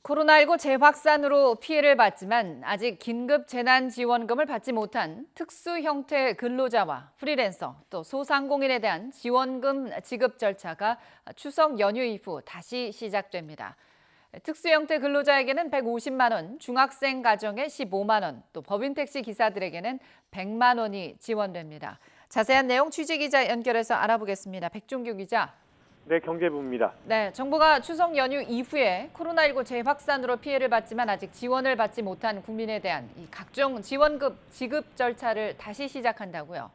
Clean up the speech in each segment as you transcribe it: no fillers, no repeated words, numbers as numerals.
코로나19 재확산으로 피해를 봤지만 아직 긴급 재난지원금을 받지 못한 특수 형태 근로자와 프리랜서 또 소상공인에 대한 지원금 지급 절차가 추석 연휴 이후 다시 시작됩니다. 특수 형태 근로자에게는 150만 원, 중학생 가정에 15만 원, 또 법인 택시 기사들에게는 100만 원이 지원됩니다. 자세한 내용 취재기자 연결해서 알아보겠습니다. 백종규 기자. 네, 경제부입니다. 네, 정부가 추석 연휴 이후에 코로나19 재확산으로 피해를 봤지만 아직 지원을 받지 못한 국민에 대한 이 각종 지원금 지급 절차를 다시 시작한다고요.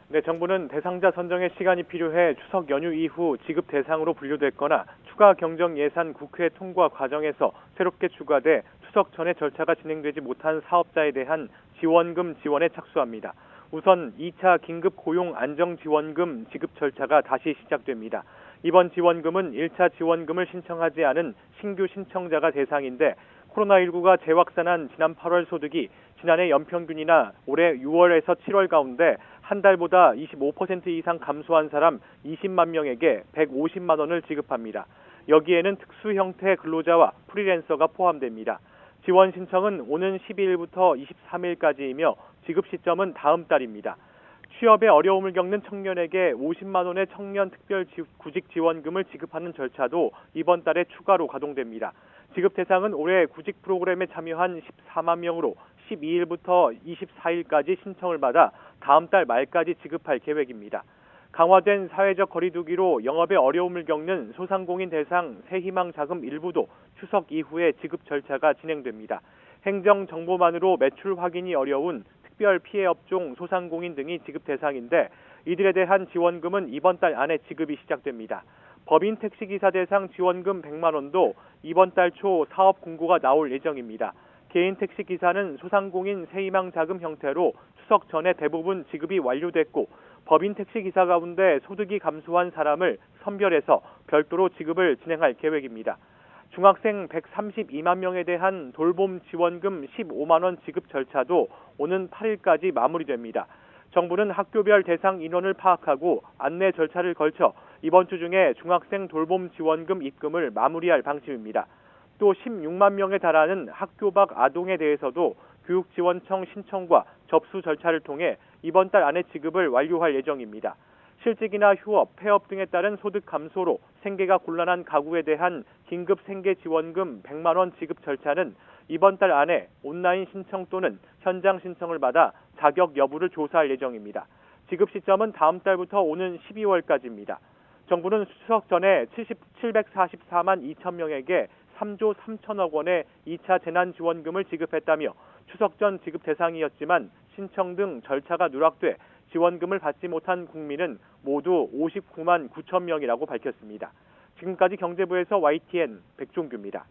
네, 정부는 대상자 선정에 시간이 필요해 추석 연휴 이후 지급 대상으로 분류됐거나 추가 경정 예산 국회 통과 과정에서 새롭게 추가돼 추석 전에 절차가 진행되지 못한 사업자에 대한 지원금 지원에 착수합니다. 우선 2차 긴급 고용 안정지원금 지급 절차가 다시 시작됩니다. 이번 지원금은 1차 지원금을 신청하지 않은 신규 신청자가 대상인데 코로나19가 재확산한 지난 8월 소득이 지난해 연평균이나 올해 6월에서 7월 가운데 한 달보다 25% 이상 감소한 사람 20만 명에게 150만 원을 지급합니다. 여기에는 특수 형태 근로자와 프리랜서가 포함됩니다. 지원 신청은 오는 12일부터 23일까지이며 지급 시점은 다음 달입니다. 취업에 어려움을 겪는 청년에게 50만 원의 청년 특별 구직 지원금을 지급하는 절차도 이번 달에 추가로 가동됩니다. 지급 대상은 올해 구직 프로그램에 참여한 14만 명으로 12일부터 24일까지 신청을 받아 다음 달 말까지 지급할 계획입니다. 강화된 사회적 거리두기로 영업에 어려움을 겪는 소상공인 대상 새희망 자금 일부도 추석 이후에 지급 절차가 진행됩니다. 행정 정보만으로 매출 확인이 어려운 특별 피해 업종 소상공인 등이 지급 대상인데 이들에 대한 지원금은 이번 달 안에 지급이 시작됩니다. 법인 택시기사 대상 지원금 100만 원도 이번 달 초 사업 공고가 나올 예정입니다. 개인 택시기사는 소상공인 새희망 자금 형태로 추석 전에 대부분 지급이 완료됐고 법인 택시기사 가운데 소득이 감소한 사람을 선별해서 별도로 지급을 진행할 계획입니다. 중학생 132만 명에 대한 돌봄 지원금 15만 원 지급 절차도 오는 8일까지 마무리됩니다. 정부는 학교별 대상 인원을 파악하고 안내 절차를 걸쳐 이번 주 중에 중학생 돌봄 지원금 입금을 마무리할 방침입니다. 또 16만 명에 달하는 학교 밖 아동에 대해서도 교육지원청 신청과 접수 절차를 통해 이번 달 안에 지급을 완료할 예정입니다. 실직이나 휴업, 폐업 등에 따른 소득 감소로 생계가 곤란한 가구에 대한 긴급 생계지원금 100만 원 지급 절차는 이번 달 안에 온라인 신청 또는 현장 신청을 받아 자격 여부를 조사할 예정입니다. 지급 시점은 다음 달부터 오는 12월까지입니다. 정부는 추석 전에 744만 2천 명에게 3조 3천억 원의 2차 재난지원금을 지급했다며 추석 전 지급 대상이었지만 신청 등 절차가 누락돼 지원금을 받지 못한 국민은 모두 59만 9천 명이라고 밝혔습니다. 지금까지 경제부에서 YTN 백종규입니다.